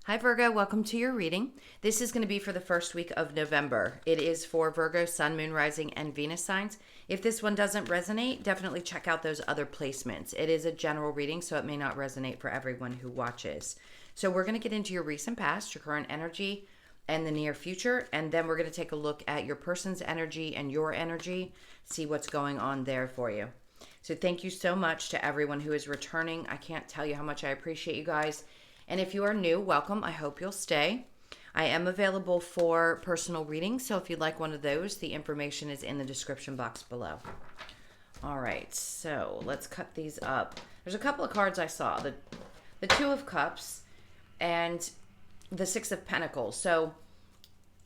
Hi, Virgo. Welcome to your reading. This is going to be for the first week of November. It is for Virgo, Sun, Moon, Rising, and Venus signs. If this one doesn't resonate, definitely check out those other placements. It is a general reading, so it may not resonate for everyone who watches. So we're going to get into your recent past, your current energy, and the near future, and then we're going to take a look at your person's energy and your energy, see what's going on there for you. So thank you so much to everyone who is returning. I can't tell you how much I appreciate you guys. And if you are new, welcome. I hope you'll stay. I am available for personal readings, so if you'd like one of those, the information is in the description box below. All right, so let's cut these up. There's a couple of cards I saw. The Two of Cups and the Six of Pentacles. So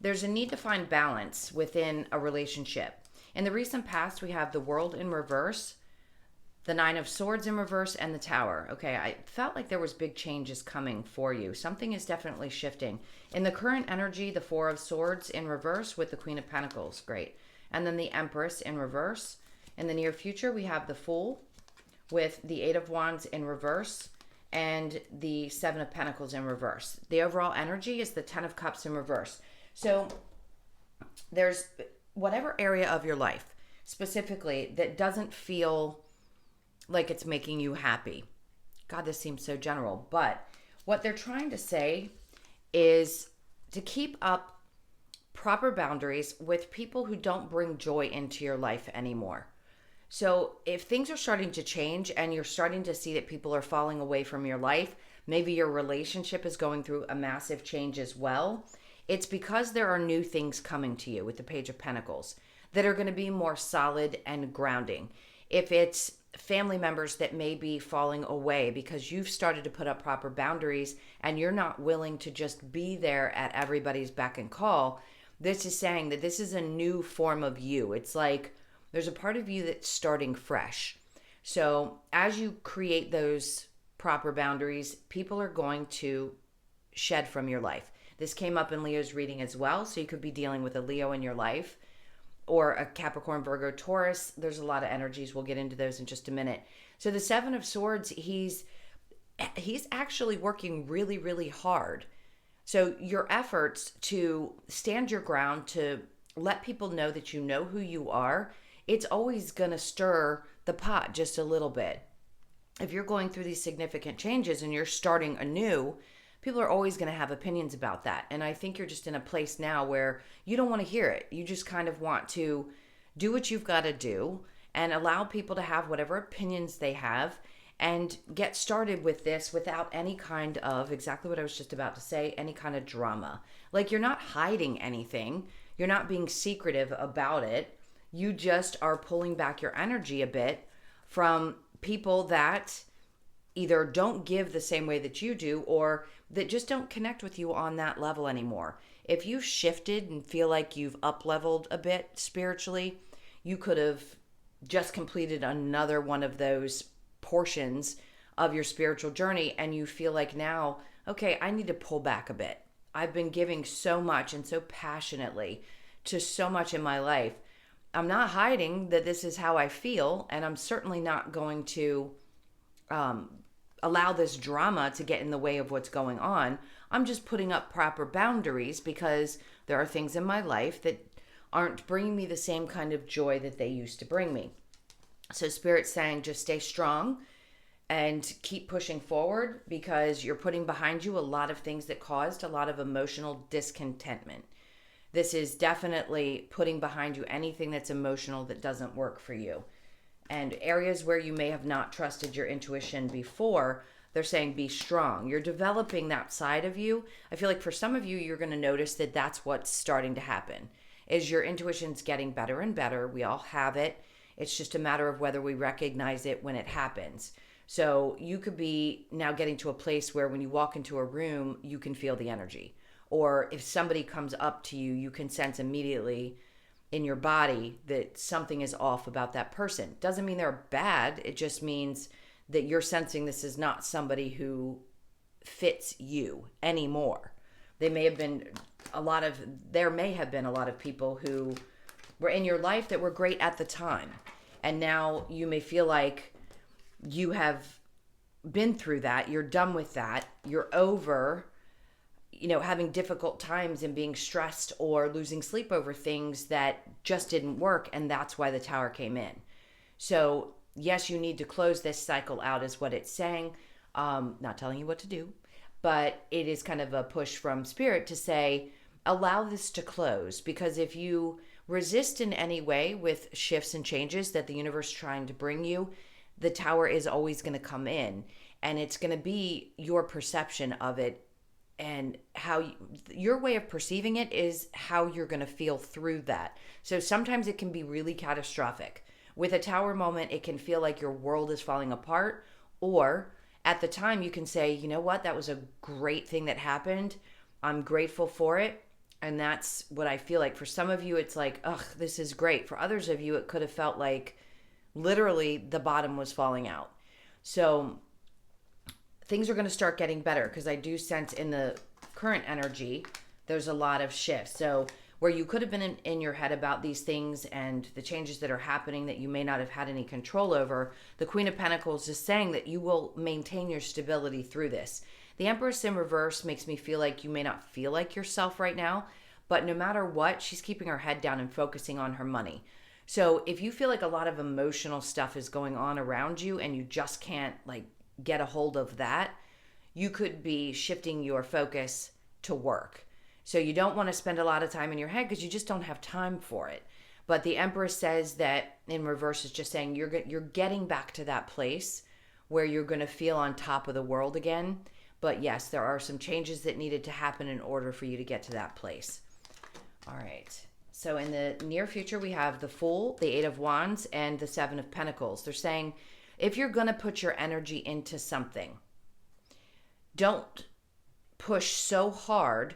there's a need to find balance within a relationship. In the recent past, we have the World in reverse, the Nine of Swords in reverse, and the Tower. Okay, I felt like there was big changes coming for you. Something is definitely shifting. In the current energy, the Four of Swords in reverse with the Queen of Pentacles. Great. And then the Empress in reverse. In the near future, we have the Fool with the Eight of Wands in reverse and the Seven of Pentacles in reverse. The overall energy is the Ten of Cups in reverse. So there's whatever area of your life specifically that doesn't feel like it's making you happy. God, this seems so general. But what they're trying to say is to keep up proper boundaries with people who don't bring joy into your life anymore. So if things are starting to change and you're starting to see that people are falling away from your life, maybe your relationship is going through a massive change as well, it's because there are new things coming to you with the Page of Pentacles that are going to be more solid and grounding. If it's family members that may be falling away because you've started to put up proper boundaries and you're not willing to just be there at everybody's beck and call, this is saying that this is a new form of you. It's like there's a part of you that's starting fresh. So as you create those proper boundaries, people are going to shed from your life. This came up in Leo's reading as well, so you could be dealing with a Leo in your life or a Capricorn, Virgo, Taurus. There's a lot of energies. We'll get into those in just a minute. So the Seven of Swords, he's actually working really, really hard. So your efforts to stand your ground, to let people know that you know who you are, it's always going to stir the pot just a little bit. If you're going through these significant changes and you're starting anew, people are always going to have opinions about that. And I think you're just in a place now where you don't want to hear it. You just kind of want to do what you've got to do and allow people to have whatever opinions they have and get started with this without any kind of, exactly what I was just about to say, any kind of drama. Like, you're not hiding anything. You're not being secretive about it. You just are pulling back your energy a bit from people that either don't give the same way that you do or that just don't connect with you on that level anymore. If you've shifted and feel like you've up-leveled a bit spiritually, you could have just completed another one of those portions of your spiritual journey and you feel like now, okay, I need to pull back a bit. I've been giving so much and so passionately to so much in my life. I'm not hiding that this is how I feel, and I'm certainly not going to allow this drama to get in the way of what's going on. I'm just putting up proper boundaries because there are things in my life that aren't bringing me the same kind of joy that they used to bring me. So Spirit's saying just stay strong and keep pushing forward because you're putting behind you a lot of things that caused a lot of emotional discontentment. This is definitely putting behind you anything that's emotional that doesn't work for you. And areas where you may have not trusted your intuition before, they're saying be strong. You're developing that side of you. I feel like for some of you, you're going to notice that that's what's starting to happen, is your intuition's getting better and better. We all have it. It's just a matter of whether we recognize it when it happens. So you could be now getting to a place where when you walk into a room, you can feel the energy. Or if somebody comes up to you, you can sense immediately in your body that something is off about that person. Doesn't mean they're bad. It just means that you're sensing this is not somebody who fits you anymore. There may have been a lot of people who were in your life that were great at the time. And now you may feel like you have been through that. You're done with that. You're over having difficult times and being stressed or losing sleep over things that just didn't work. And that's why the Tower came in. So, yes, you need to close this cycle out, is what it's saying. Not telling you what to do, but it is kind of a push from Spirit to say, allow this to close. Because if you resist in any way with shifts and changes that the universe is trying to bring you, the Tower is always going to come in. And it's going to be your perception of it, and your way of perceiving it is how you're going to feel through that. So sometimes it can be really catastrophic. With a Tower moment, it can feel like your world is falling apart, or at the time you can say, you know what, that was a great thing that happened. I'm grateful for it. And that's what I feel like. For some of you, it's like, ugh, this is great. For others of you, it could have felt like literally the bottom was falling out. So things are going to start getting better, because I do sense in the current energy, there's a lot of shifts. So where you could have been in your head about these things and the changes that are happening that you may not have had any control over, the Queen of Pentacles is saying that you will maintain your stability through this. The Empress in reverse makes me feel like you may not feel like yourself right now, but no matter what, she's keeping her head down and focusing on her money. So if you feel like a lot of emotional stuff is going on around you and you just can't get a hold of that, you could be shifting your focus to work. So you don't want to spend a lot of time in your head because you just don't have time for it. But the Empress says that in reverse is just saying you're getting back to that place where you're going to feel on top of the world again. But yes, there are some changes that needed to happen in order for you to get to that place. All right. So in the near future, we have the Fool, the Eight of Wands, and the Seven of Pentacles. They're saying if you're going to put your energy into something, don't push so hard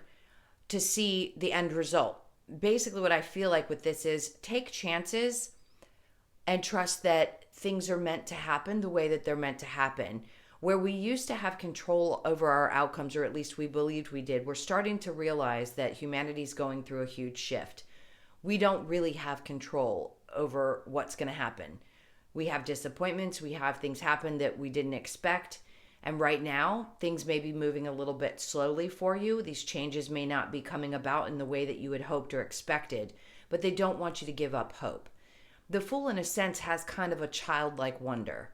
to see the end result. Basically, what I feel like with this is take chances and trust that things are meant to happen the way that they're meant to happen. Where we used to have control over our outcomes, or at least we believed we did, we're starting to realize that humanity's going through a huge shift. We don't really have control over what's going to happen. We have disappointments. We have things happen that we didn't expect. And right now, things may be moving a little bit slowly for you. These changes may not be coming about in the way that you had hoped or expected, but they don't want you to give up hope. The Fool, in a sense, has kind of a childlike wonder.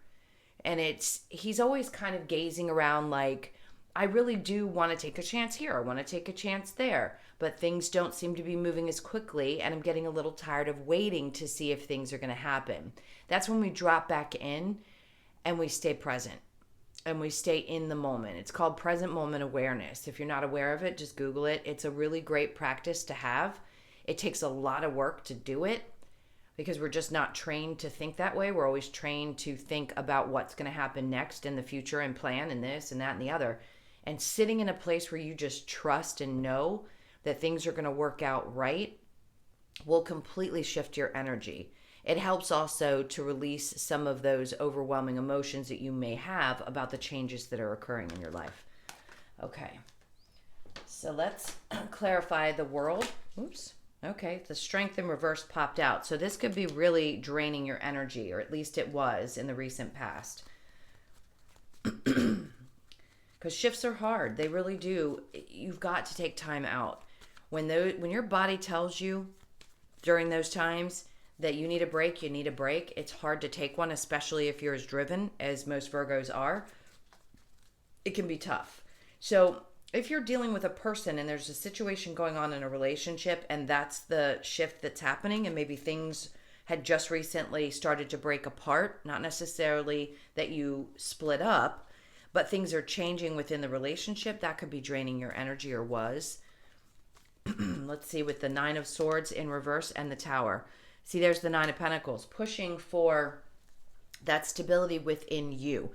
And he's always kind of gazing around like, I really do want to take a chance here. I want to take a chance there. But things don't seem to be moving as quickly, and I'm getting a little tired of waiting to see if things are going to happen. That's when we drop back in and we stay present and we stay in the moment. It's called present moment awareness. If you're not aware of it, just Google it. It's a really great practice to have. It takes a lot of work to do it, because we're just not trained to think that way. We're always trained to think about what's going to happen next in the future and plan and this and that and the other. And sitting in a place where you just trust and know that things are going to work out right will completely shift your energy. It helps also to release some of those overwhelming emotions that you may have about the changes that are occurring in your life. Okay, so let's clarify the world. Oops. Okay, the Strength in reverse popped out. So this could be really draining your energy, or at least it was in the recent past. Because shifts are hard. They really do. You've got to take time out. When your body tells you during those times that you need a break, you need a break. It's hard to take one, especially if you're as driven as most Virgos are. It can be tough. So if you're dealing with a person and there's a situation going on in a relationship and that's the shift that's happening, and maybe things had just recently started to break apart, not necessarily that you split up, but things are changing within the relationship, that could be draining your energy, or was. Let's see, with the Nine of Swords in reverse and the Tower. See, there's the Nine of Pentacles, pushing for that stability within you.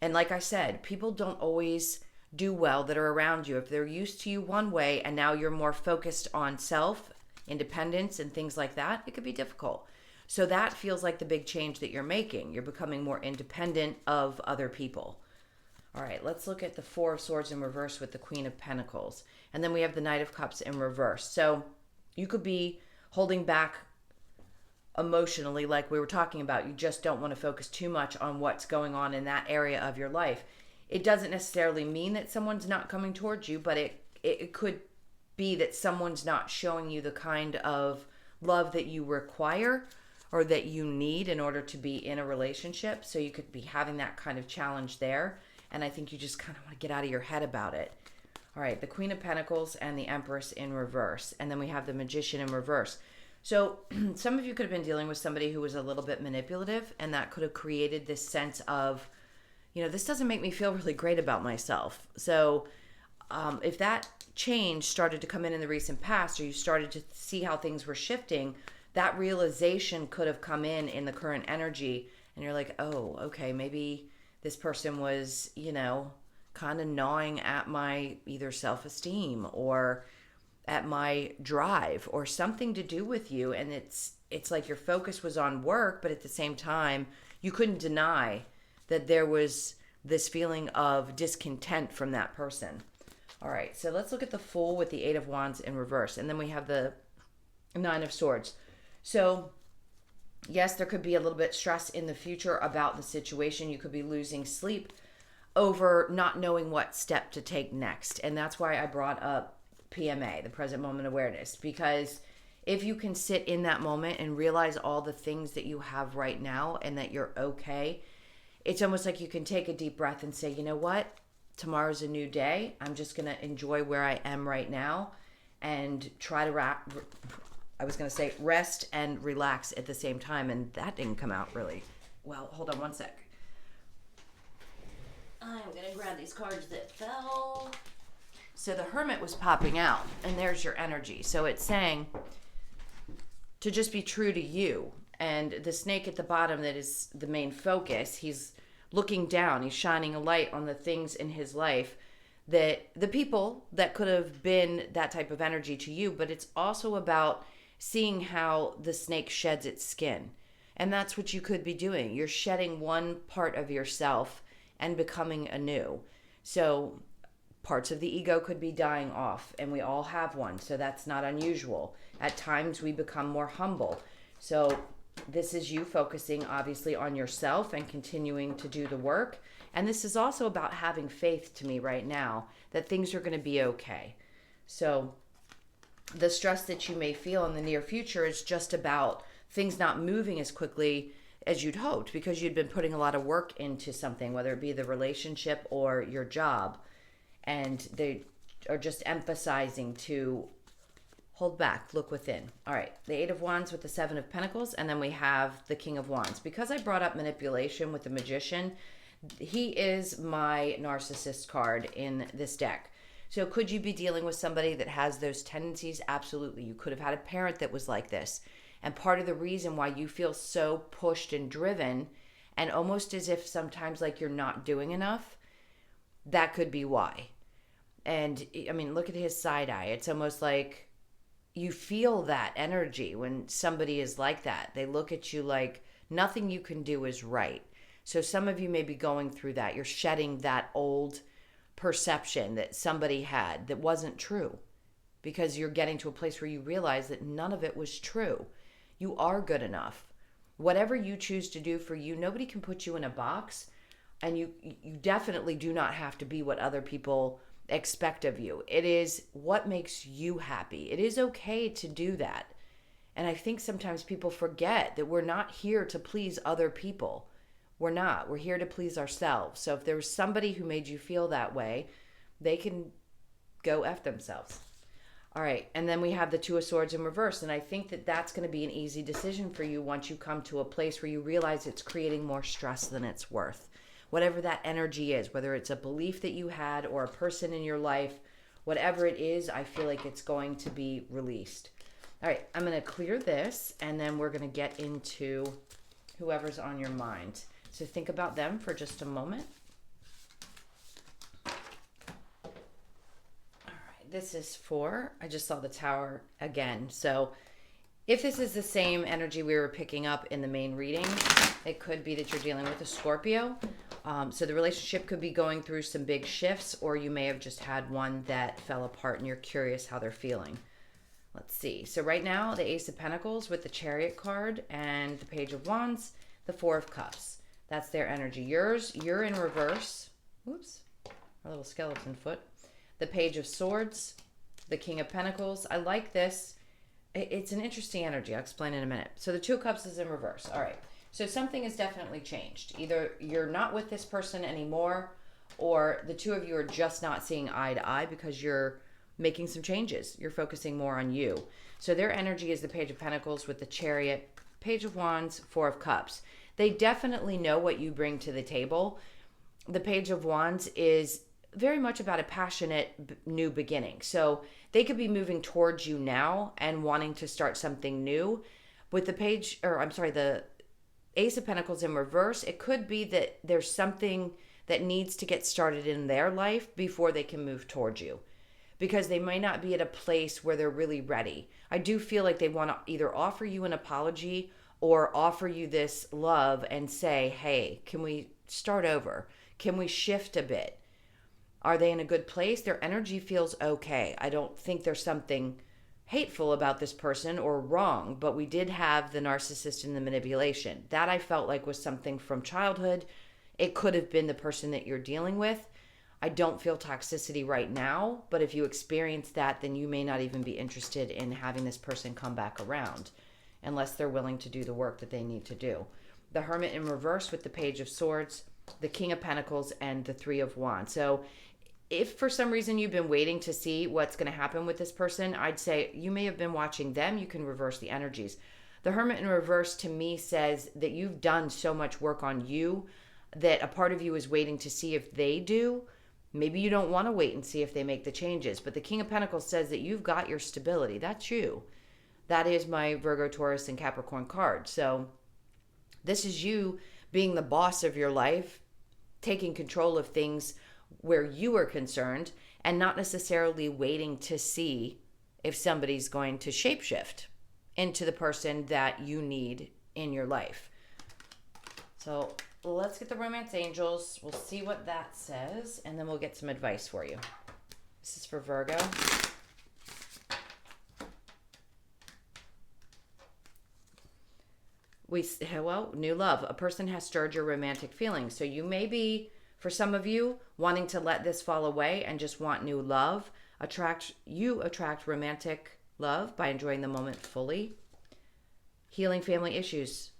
And like I said, people don't always do well that are around you. If they're used to you one way and now you're more focused on self, independence, and things like that, it could be difficult. So that feels like the big change that you're making. You're becoming more independent of other people. All right, let's look at the Four of Swords in reverse with the Queen of Pentacles. And then we have the Knight of Cups in reverse. So you could be holding back emotionally, like we were talking about. You just don't want to focus too much on what's going on in that area of your life. It doesn't necessarily mean that someone's not coming towards you, but it could be that someone's not showing you the kind of love that you require or that you need in order to be in a relationship. So you could be having that kind of challenge there. And I think you just kind of want to get out of your head about it. All right, the Queen of Pentacles and the Empress in reverse. And then we have the Magician in reverse. So some of you could have been dealing with somebody who was a little bit manipulative, and that could have created this sense of, this doesn't make me feel really great about myself. So if that change started to come in the recent past, or you started to see how things were shifting, that realization could have come in the current energy, and you're like, oh, okay, maybe this person was, kind of gnawing at my either self-esteem or at my drive or something to do with you. And it's like your focus was on work, but at the same time, you couldn't deny that there was this feeling of discontent from that person. All right, so let's look at the Fool with the Eight of Wands in reverse. And then we have the Nine of Swords. So yes, there could be a little bit stress in the future about the situation. You could be losing sleep over not knowing what step to take next. And that's why I brought up PMA, the present moment awareness, because if you can sit in that moment and realize all the things that you have right now and that you're okay, it's almost like you can take a deep breath and say, you know what? Tomorrow's a new day. I'm just going to enjoy where I am right now and try to rest and relax at the same time. And that didn't come out really well. Hold on one sec. I'm going to grab these cards that fell. So the Hermit was popping out, and there's your energy. So it's saying to just be true to you. And the snake at the bottom, that is the main focus, he's looking down. He's shining a light on the things in his life, that the people that could have been that type of energy to you. But it's also about seeing how the snake sheds its skin. And that's what you could be doing. You're shedding one part of yourself and becoming anew. So parts of the ego could be dying off, and we all have one, so that's not unusual. At times we become more humble. So this is you focusing obviously on yourself and continuing to do the work. And this is also about having faith to me right now that things are going to be okay. So the stress that you may feel in the near future is just about things not moving as quickly as you'd hoped, because you'd been putting a lot of work into something, whether it be the relationship or your job. And they are just emphasizing to hold back, look within. All right, the Eight of Wands with the Seven of Pentacles, and then we have the King of Wands. Because I brought up manipulation with the Magician, he is my narcissist card in this deck. So could you be dealing with somebody that has those tendencies? Absolutely. You could have had a parent that was like this. And part of the reason why you feel so pushed and driven, and almost as if sometimes like you're not doing enough, that could be why. And I mean, look at his side eye. It's almost like you feel that energy when somebody is like that. They look at you like nothing you can do is right. So some of you may be going through that. You're shedding that old perception that somebody had that wasn't true, because you're getting to a place where you realize that none of it was true. You are good enough. Whatever you choose to do for you, nobody can put you in a box, and you definitely do not have to be what other people expect of you. It is what makes you happy. It is okay to do that. And I think sometimes people forget that we're not here to please other people. We're not. We're here to please ourselves. So if there was somebody who made you feel that way, they can go F themselves. All right, and then we have the Two of Swords in reverse, and I think that that's going to be an easy decision for you once you come to a place where you realize it's creating more stress than it's worth. Whatever that energy is, whether it's a belief that you had or a person in your life, whatever it is, I feel like it's going to be released. All right, I'm going to clear this, and then we're going to get into whoever's on your mind. So think about them for just a moment. This is for, I just saw the Tower again. So if this is the same energy we were picking up in the main reading, it could be that you're dealing with a Scorpio. So the relationship could be going through some big shifts, or you may have just had one that fell apart and you're curious how they're feeling. Let's see. So right now, the Ace of Pentacles with the Chariot card and the Page of Wands, the Four of Cups. That's their energy. You're in reverse. Oops, our little skeleton foot. the Page of Swords, the King of Pentacles. I like this. It's an interesting energy. I'll explain in a minute. So the Two of Cups is in reverse. All right. So something has definitely changed. Either you're not with this person anymore, or the two of you are just not seeing eye to eye because you're making some changes. You're focusing more on you. So their energy is the Page of Pentacles with the Chariot, Page of Wands, Four of Cups. They definitely know what you bring to the table. The Page of Wands is very much about a passionate new beginning. So they could be moving towards you now and wanting to start something new. With the Ace of Pentacles in reverse, it could be that there's something that needs to get started in their life before they can move towards you, because they may not be at a place where they're really ready. I do feel like they want to either offer you an apology or offer you this love and say, hey, can we start over? Can we shift a bit? Are they in a good place? Their energy feels okay. I don't think there's something hateful about this person or wrong, but we did have the narcissist and the manipulation. That I felt like was something from childhood. It could have been the person that you're dealing with. I don't feel toxicity right now, but if you experience that, then you may not even be interested in having this person come back around unless they're willing to do the work that they need to do. The Hermit in reverse with the Page of Swords, the King of Pentacles, and the Three of Wands. So if for some reason you've been waiting to see what's going to happen with this person, I'd say you may have been watching them. You can reverse the energies. The Hermit in reverse to me says that you've done so much work on you that a part of you is waiting to see if they do. Maybe you don't want to wait and see if they make the changes. But the King of Pentacles says that you've got your stability. That's you. That is my Virgo, Taurus, and Capricorn card. So this is you being the boss of your life, taking control of things where you are concerned, and not necessarily waiting to see if somebody's going to shapeshift into the person that you need in your life. So let's get the Romance Angels. We'll see what that says, and then we'll get some advice for you. This is for Virgo. New love. A person has stirred your romantic feelings. So you may be, for some of you, wanting to let this fall away and just want new love. You attract romantic love by enjoying the moment fully. Healing family issues.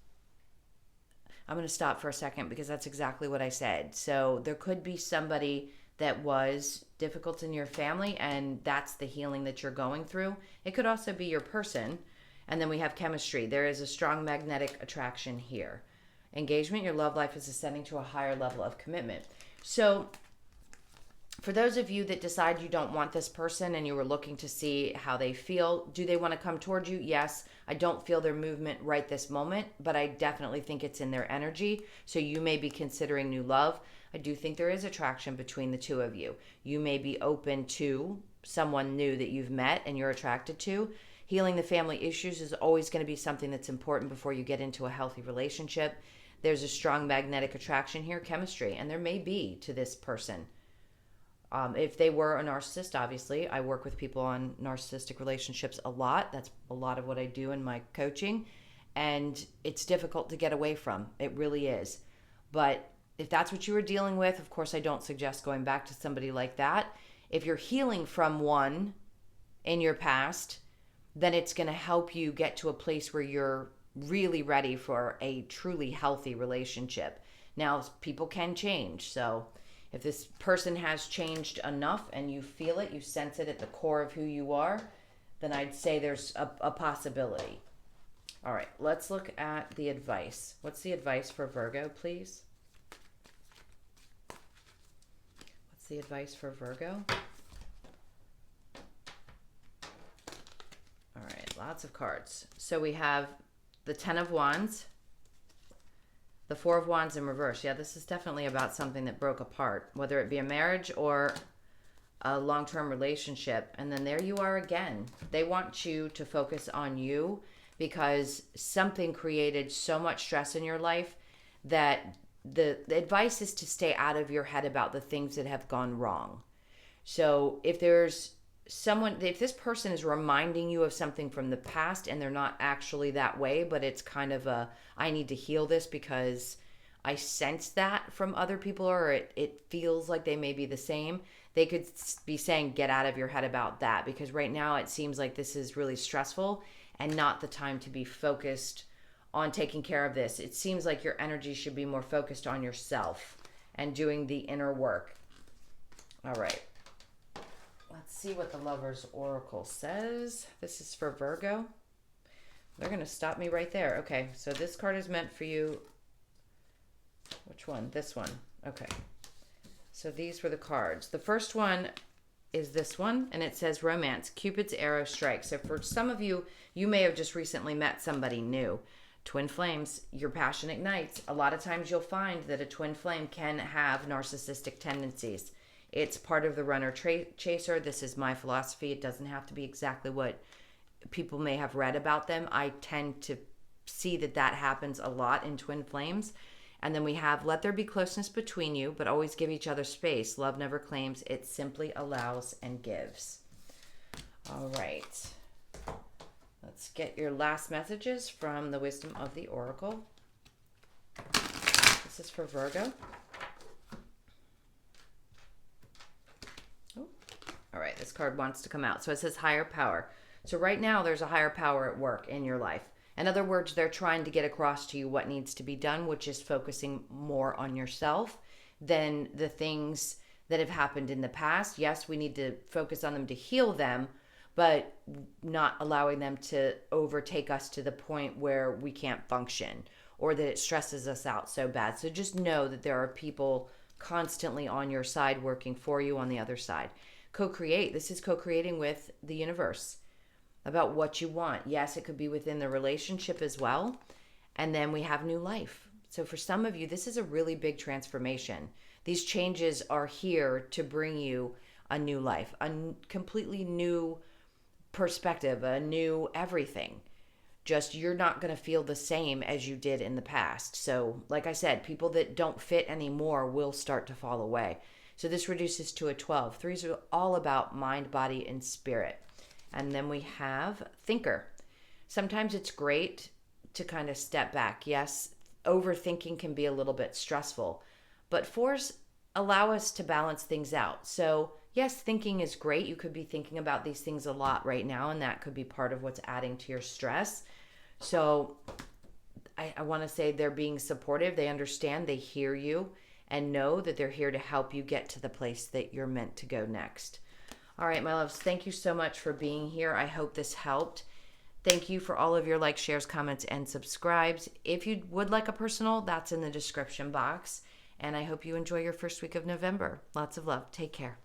I'm going to stop for a second because that's exactly what I said. So there could be somebody that was difficult in your family, and that's the healing that you're going through. It could also be your person. And then we have chemistry. There is a strong magnetic attraction here. Engagement, your love life is ascending to a higher level of commitment. So for those of you that decide you don't want this person and you were looking to see how they feel, do they want to come towards you? Yes. I don't feel their movement right this moment, but I definitely think it's in their energy. So you may be considering new love. I do think there is attraction between the two of you. You may be open to someone new that you've met and you're attracted to. Healing the family issues is always going to be something that's important before you get into a healthy relationship. There's a strong magnetic attraction here, chemistry, and there may be to this person. If they were a narcissist, obviously, I work with people on narcissistic relationships a lot. That's a lot of what I do in my coaching, and it's difficult to get away from. It really is. But if that's what you were dealing with, of course, I don't suggest going back to somebody like that. If you're healing from one in your past, then it's going to help you get to a place where you're really ready for a truly healthy relationship. Now, people can change. So if this person has changed enough and you feel it, you sense it at the core of who you are, then I'd say there's a possibility. All right, let's look at the advice. What's the advice for Virgo, please? What's the advice for Virgo? All right, lots of cards. So we have the Ten of Wands, the Four of Wands in reverse. Yeah, this is definitely about something that broke apart, whether it be a marriage or a long-term relationship. And then there you are again. They want you to focus on you because something created so much stress in your life that the advice is to stay out of your head about the things that have gone wrong. So if this person is reminding you of something from the past and they're not actually that way, but it's kind of I need to heal this because I sense that from other people, or it feels like they may be the same, they could be saying, get out of your head about that, because right now it seems like this is really stressful and not the time to be focused on taking care of this. It seems like your energy should be more focused on yourself and doing the inner work. All right. Let's see what the Lover's Oracle says. This is for Virgo. They're going to stop me right there. Okay, so this card is meant for you. Which one? This one. Okay. So these were the cards. The first one is this one, and it says romance. Cupid's arrow strikes. So for some of you, you may have just recently met somebody new. Twin flames, your passion ignites. A lot of times you'll find that a twin flame can have narcissistic tendencies. It's part of the runner chaser. This is my philosophy. It doesn't have to be exactly what people may have read about them. I tend to see that that happens a lot in twin flames. And then we have, let there be closeness between you, but always give each other space. Love never claims, it simply allows and gives. All right. Let's get your last messages from the Wisdom of the Oracle. This is for Virgo. Oh. All right, this card wants to come out. So it says higher power. So right now there's a higher power at work in your life. In other words, they're trying to get across to you what needs to be done, which is focusing more on yourself than the things that have happened in the past. Yes, we need to focus on them to heal them, but not allowing them to overtake us to the point where we can't function or that it stresses us out so bad. So just know that there are people constantly on your side working for you on the other side. Co-create. This is co-creating with the universe about what you want. Yes, it could be within the relationship as well. And then we have new life. So for some of you, this is a really big transformation. These changes are here to bring you a new life, a completely new perspective, a new everything. Just you're not going to feel the same as you did in the past. So like I said, people that don't fit anymore will start to fall away. So this reduces to a 12. Threes are all about mind, body, and spirit. And then we have thinker. Sometimes it's great to kind of step back. Yes, overthinking can be a little bit stressful, but fours allow us to balance things out. So yes, thinking is great. You could be thinking about these things a lot right now, and that could be part of what's adding to your stress. So I want to say they're being supportive. They understand, they hear you, and know that they're here to help you get to the place that you're meant to go next. All right, my loves, thank you so much for being here. I hope this helped. Thank you for all of your likes, shares, comments, and subscribes. If you would like a personal, that's in the description box. And I hope you enjoy your first week of November. Lots of love. Take care.